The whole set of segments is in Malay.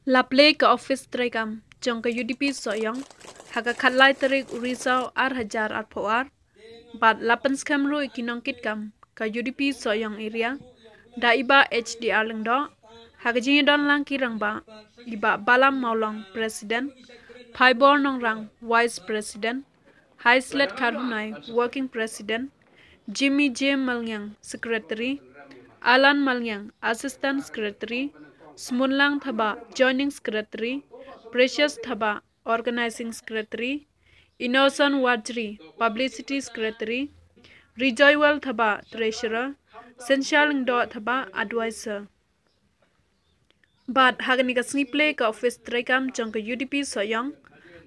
Laple ke office trekam jong ke UDP soyong haga khalai tarik urisau hajar poar bat lapan skam ro ikinong kitkam ke UDP soyong area da iba HDR lengdo haga jingi don lang kirang ba iba balam maulong president Phaibor nongrang vice president Haislet Karunai working president Jimmy J Malnyang secretary Alan Malnyang assistant secretary Smunlang Thaba joining secretary Precious Thaba organizing secretary Innocent Wajri publicity secretary Rejoywell Thaba treasurer Senshal Ndo Thaba advisor But hagani ka sniple ka office trekam jong ka UDP soyong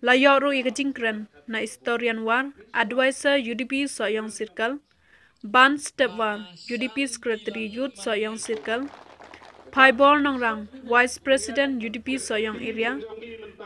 layoro ika jingkren na historian war advisor UDP soyong circle ban step 1 UDP secretary youth soyong circle Phaibor nongrang vice president UDP soyong area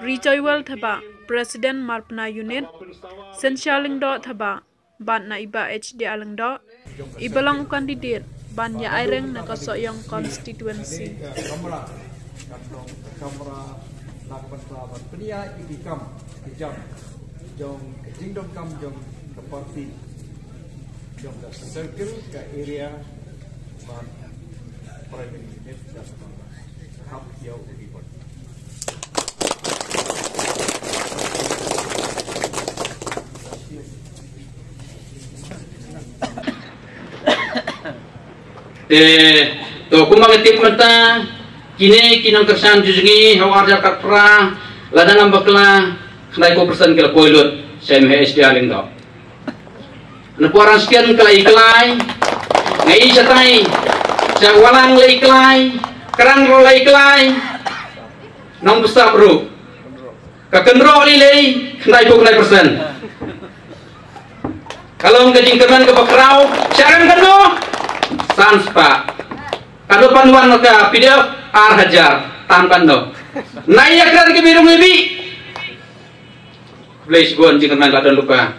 Rejoywell Thaba president Marpna unit Senshaling do Thaba ban na iba HD alengdo ibalang candidate ban ya aireng na ka soyong constituency kamera lakukan pelawan pria ikam jam jong kejingdom kam jong ke parti jong ke circle ke area ban prime minister dan hab yau report to kumang tip mata kini kinang kersan jujungi hawar jakat pra ladang ambakla khnai ko persen kala poilut sem HD alingdo napuaran sekian kala iklai ngai satai sa walang le iklai kerang ro le iklai nong besar bro kakenro le khnai ko khnai persen kalau ngajing keman ke bakrau sarang kano sanspa kalau panduan maka video hajar tampan do naik dari kebirung lebih place gon jika man ladon lupa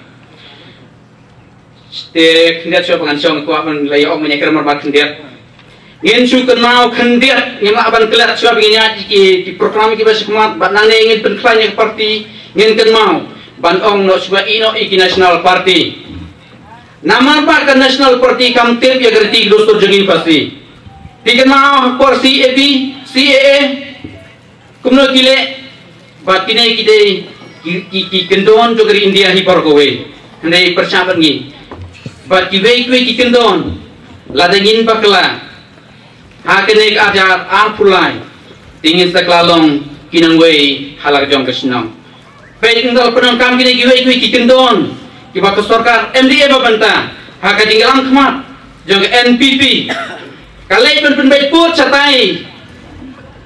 stek hendak siapa ngancong kuat men layak menyekar mermat hendak ingin sukan mau hendak ingin aban kelat siapa ingin di program kita sekemat bat nane ingin penklannya parti ingin kan mau ban ong no sebuah ino iki national party nama apa ke national party kamtip ya gerti dostor jengin pasti dikenal por CAP, CAA, kumno kile, bat kine kide ki kendon jo dari India hi por kowe, ndai persahabat ngi, bat kiwe ki kendon, ladengin bakla, hakene ajar arpulai, tingin saklalong kinang wei halak jong kesnong, baik ndal penang kam kine kiwe ki kendon, kiba kesorkar MDA babanta, hakadinggalang kemat, jong NPP. Kalai penbaik put satai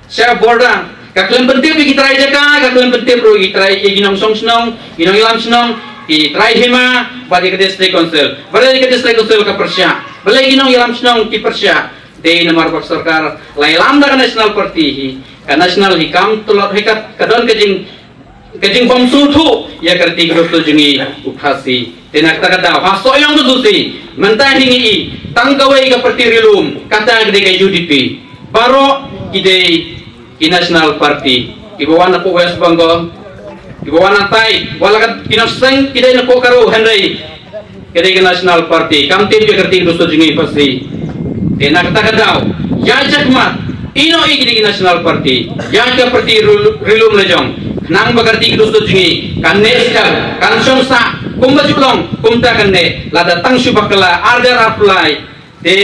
saya borda kaklen penting kita try jaka kaklen penting bro kita try ginong song snong ginong ilam snong kita try hema bagi ke district council balik ke district council ke Persya balik ginong ilam snong ki Persya de nomor pak sarkar lai lamda national party ka national hikam tulot hekat kadon kejing bom sutu ya kerti grosol jengi ukhasi tenak takada haso yang tutusi mentah hingi tangkawai ke parti rilum kata gede ke UDP baro ide ki national party ibawana po West Bengal ibawana tai wala kat kinaseng kide na po karo handai gede ke national party kamtin ya kerti grosol jengi pasti tenak takada ya jakmat ino iki national party yang ke parti rilum lejong nang bagarti grosol jengi kan nesta kan sonsa kumbajulong kumta kande lada tang subakala arder apply de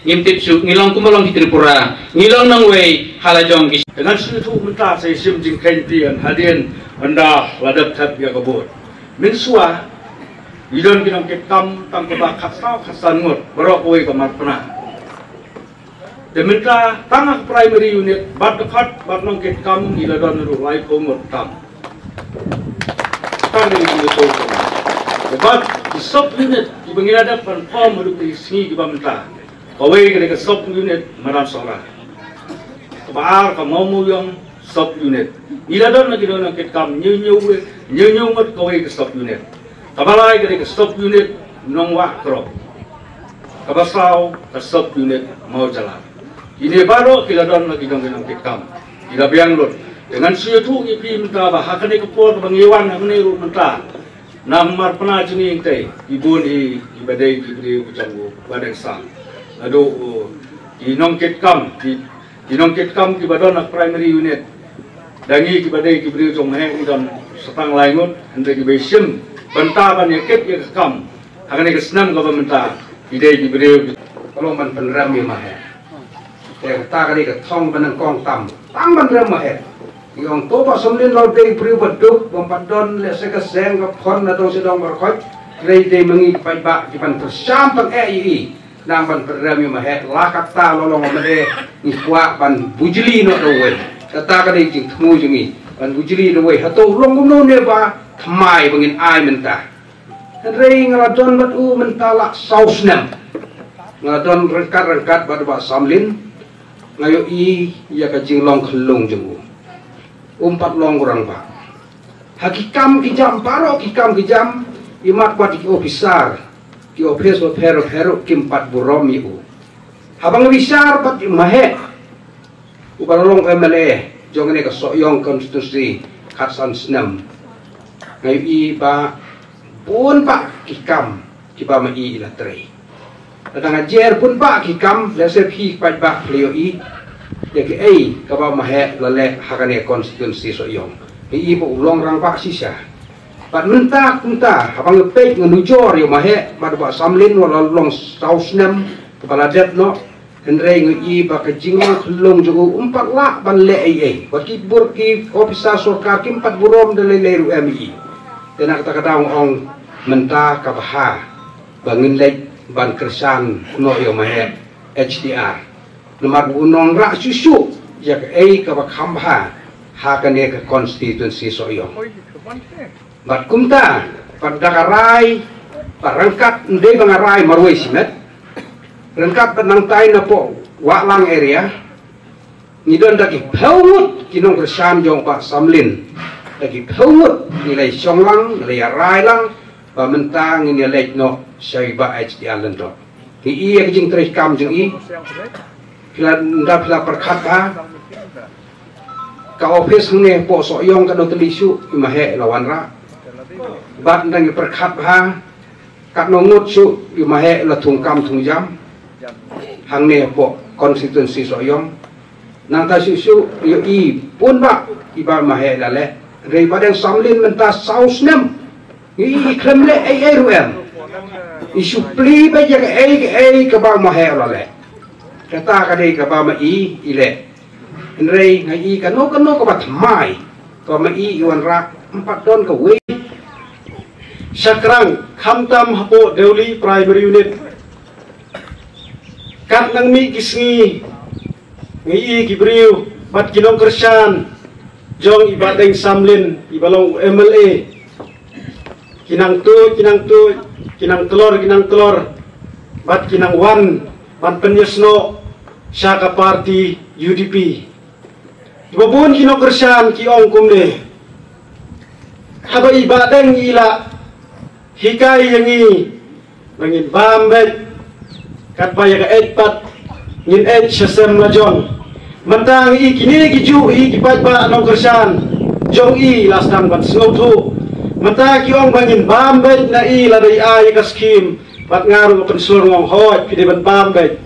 ngimtip su ngilong kumalong di Tripura ngilong nang wei halajong gis dengan seluruh mentah saya sim jing kentian hadian anda ladap tat ya kabut min suah idon kinong ketam tang keba khasau khasan ngut berok wei kamar pernah de mentah tangah primary unit bat dekat bat nong ketam iladon ru lai komut tam tang ni betul sebab di sub unit di bangilada perform merupakan seni di bawah kawai ke sub unit maram sora kebar kamu yang sub unit iladon lagi dona ketam nyu ngot kawai ke sub unit kabalai ke sub unit nongwa kro kabasau ke sub unit mau jalan ini baru iladon lagi dona ketam ilabiang lot dengan siatu ipi mentah bahkan ni kepor bangiwan hamni ru mentah nam mar pernah jeni ingtai ibun ibadai ibri ucanggu badang sang ado inong kitkam ki badon primary unit dangi ibadai ibri ucang meh idon setang laingut hendai ibesim bentah ban yakit ya kam akan ni senam government idai ibri kalau man penram ya mahแต่ตากันนี่ก็ท่องบันกองต่ำตั้งบันเริ่มมาเห็นยองโตปะสมลินเราได้ปริวบัดดุบำบัดดอนและเสกแสงกับพรนะตรงเสดองบรคอยเลยได้มึงอีไปบะที่บันทศามปังอีนางบันเริ่มมาเห็นลากัตตาลองมาได้อีกว่าบันบุจลีนอด้วยแต่ตากันนี่จริงทมูจริงบันบุจลีนด้วยฮัตโตลงกุมโนเนี่ยว่าทำไมบังอินอายมันตาเรื่องงาดอนบัดอูมันตาละเศร้าสนมงาดอนrengkatบัดบะสามลินngayo ya kajing long kelung jemu umpat long kurang pak hakikam kijam paro kikam kijam imat buat ki ofisar ki ofis wa pero kimpat burom iu habang ofisar pat mahe ubalong MLA jong ne ka soyong konstitusi katsan senam ngayo ba pun pak kikam kiba ma ilatrei datang ajar pun pak kikam lesep hi pat pak leo ya ke kaba mahe lale hakane konstitusi soyong po ulong rang pak sisa pat mentah kunta habang pek ngenujor yo mahe bad ba samlin wala long sausnem kepala det no hendrei ngi ba kejingong kelong jogo umpat la ban le baki burki ofisa sorkar kim pat burom de leru mi tenak kata ong mentah kabaha bangin lek ban kersan no yo mahe HDR nomor unong rak susu ya ke ka khamba ha kane ka konstitusi soyong bat kumta padakarai parangkat ndai bangarai marwai simet rangkat penang tai na po walang area nidon daki phawut kinong kersan jong pak samlin daki phawut nilai songlang nilai rai lang ba mentang nilai no syaiba HDR lento hi jing tres kam jing pila perkata ka office ne po soyong ka no telisu imahe lawan ra bat ndang perkat ha ka no ngut su imahe la thungkam thungjam hang ne po konstitusi soyong nang ta su yo pun ba iba mahe lale rei badang samlin menta sausnem kremle ruem isu pli ba ya ka ba mahe lale kata kadai ka ba ma ile rei ngai kano ka ba mai ka ma iwan ra 4 don ka we sakrang khamtam hapo deuli primary unit kat nang mi kisngi ngai kibriu bat kinong kersan jong ibadeng samlin ibalong MLA kinang telor bat kinang wan ban penyesno syaka parti UDP ibabun kinong kersan ki ong kumne haba ibadeng ila hikai yangi bangin bambet kat baya ka etpat ngin et syasem lajon mentang kini kiju kipat ba nong kersan jong lasdang bat sngotu mentang ki ong bangin bambet na ladai ay ka skim pat ngaru pensur ngong hot pide ban bambet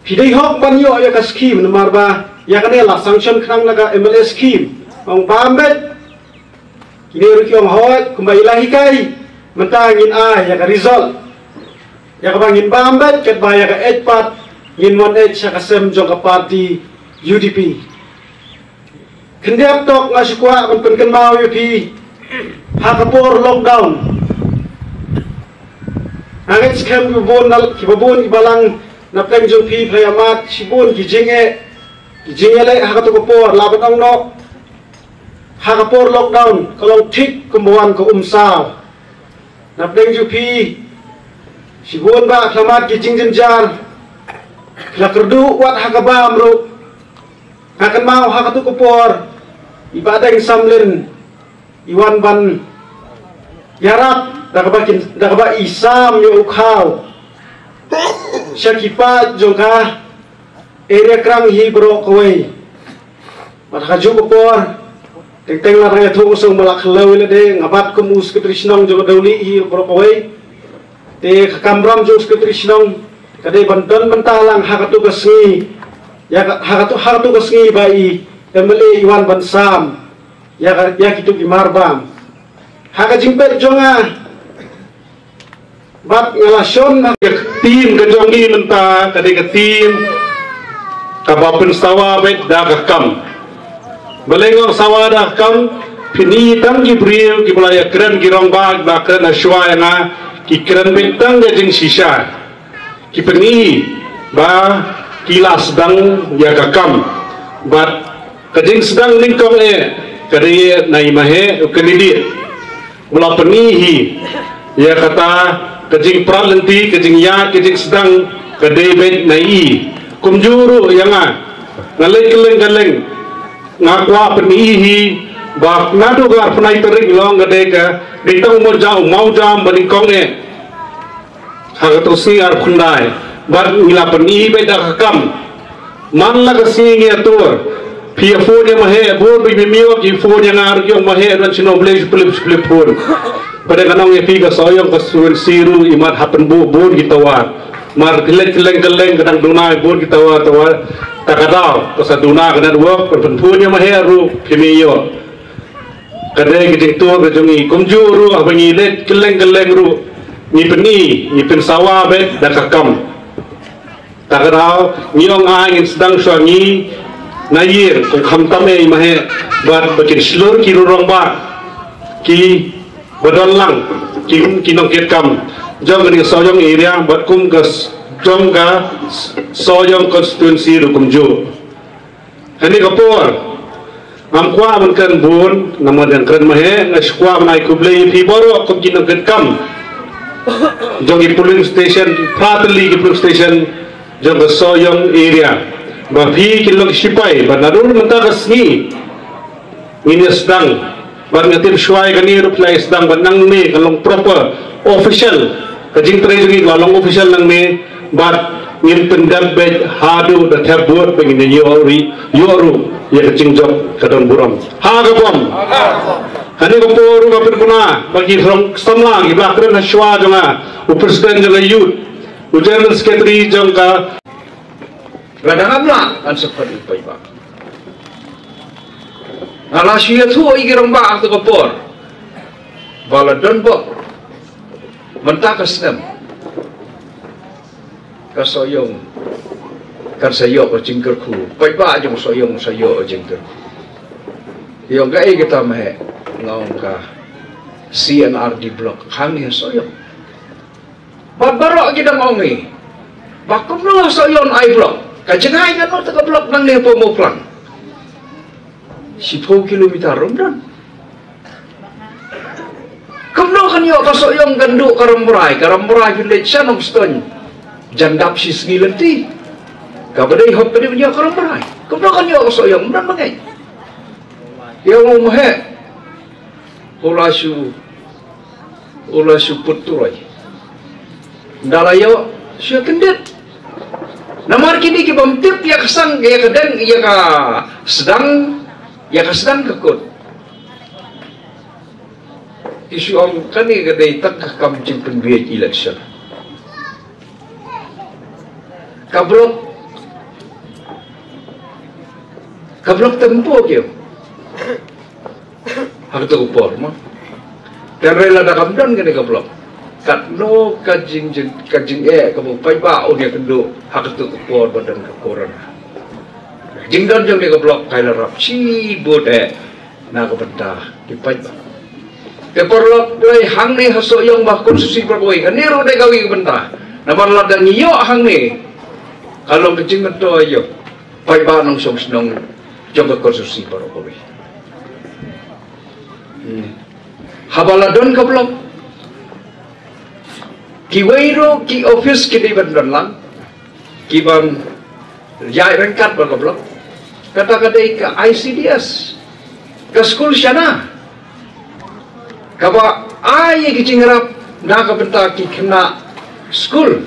pide hok ban yo ya ka skim nomor ba ya kanela sanction khnang laga MLA skim ong bambet kini ruki ong hot kumbai lahi kai mentangin ya ka result ya ka bangin bambet ket ba ya ka etpat ngin mon et sa kasem jong ka party UDP kendiap tok ngasukwa kan penken mau yupi hakapor lockdown angit skem kibabun ibalang na pengjong pi playamat sibun kijinge le hakatukopor labat ang no hakapor lockdown kalong tik kumbuhan ko umsaw na pengjong pi sibun ba klamat kijing jenjar lakerdu wat hakabam ro akan mau hakatukopor ibadeng samlin iwan ban yarap dakaba isam yo ukhaw syakipat jongka area krang hibro kawai Matakajo ko por. Teng la raya thong song malak law le de ngabat ko mus ke trisnong jo dauli hi propoi. Te kamram jo ke trisnong kade banton bantalang hakatu kasngi. Ya hakatu kasngi bai emele Iwan Bansam. Ya kitu imarbam. Haka jimpet jonga. Bat ngalasion tim kejongi menta kade ke tim kabapen sawa bet dah kam belengong sawa dah kam pini tang gibril giblaya keren girong bag bakren aswa na ki keren betang jing sisa ki peni ba kilas dang ya kam bat kajing sedang lingkong kade nai mahe kenidi mula penihi ya kata kajing pralenti kajing ya kajing sedang kade bet nai kumjuru yang ngaleng keleng ngakwa penihi bak nadu gar penai terik long gadeka ditang mau jam balingkong hagatosi ar khundai bar ngila penihi beda kam man la kasi ngiatur pia phone mahe bor bi mio ki phone yang ar kyong mahe ran chino blej flip phone pada kanong epi ka soyong ka siru imat hapen bu bor gitawar mar keleng kadang dunai bor kita tawa takadau kasa duna kadang work perpunya maheru pimiyo kadang kita tu kejungi kumjuru abangi let keleng ru ni pen sawa bet dakakam takadau nyong angin sedang suangi nayir kum tame mahe bar bakin slur ki rurong ba ki badallang ki nongket kam jom ni soyong area batkum gas jom ga soyong konstituensi rukumju hani kapor amkwa bankan bun nama dan keren mahe ngashkwa banai kublei pi boro kum kinong ket kam jom di polling station pratli ki polling station jom ga soyong area ba phi kilok sipai banarul menta gasni ini sedang ban ngatir syai kani reply sedang banang me kalong proper official kajing treasury lalong official lang me bat ngin pendam bed hadu da thabur pengin yoru ya kajing job kadon buram ha gabom hani ko poru ka perpuna bagi rong samla gi bakren shwa jonga presiden jonga youth general secretary jonga radang amla an seperti paiba ala shia thu igirong ba ak ko por baladon bo mentah kesem kasoyong karsayo ko jingker ku pai ba jong soyong sayo jingker yung gai kita meh ngong ka CNRD block kami soyong babaro kita ngongi bakum lo soyon I block kajengai kan ta block nang ne pomo plan 10 kilometer romdan kamno kan yo kasoyong gandu karamburai village sanong stone jandap si ngilenti kabadai hop pede punya karamburai kamno kan yo kasoyong dan mangai yo mohe ulasu puturai dalayo sya kendet namar kini ki bamtip ya kesang ya kadang ya ka sedang kekut isu om kani gadai tak kam jingpen biaya election kablok tempo kyo hak tu upor mah dan rela da kamdan kani kablok katno kajing kamu pai ba o dia kendo hak tu upor badan kekoran jingdan jong ni kablok kaila rap chi bode na ka benta di pai ba keporlok dai hang ni haso yang bah konstitusi perkoi kaniro dai gawi benta na barla dan ngiyo hang ni kalau kecing mento ayo pai ba nong som snong jong ka konstitusi perkoi habaladon kablok kiwairo ki office ki di bandan lang ki bang jai rengkat ba kablok kata-kata ke ICDS ke school syana kaba ai kicing rap na ka benta ki kena school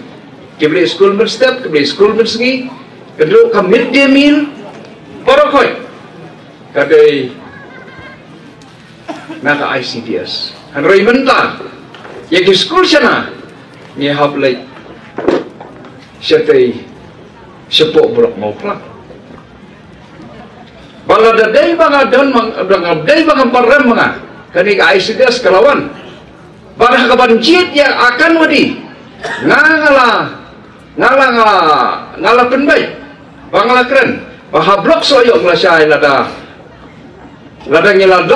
kibli school menstep kibli school mensengi kedua ka midday meal parokoi kadai naka ICDS. Hanroi mentah yang di school sana ni hablai setai sepok blok mau plak. Balada day banga don day banga parem banga kani ICDS kalawan. Barang kebanjit yang akan wadi ngala penbaik bangala keren bahablok soyok melasai lada ngilada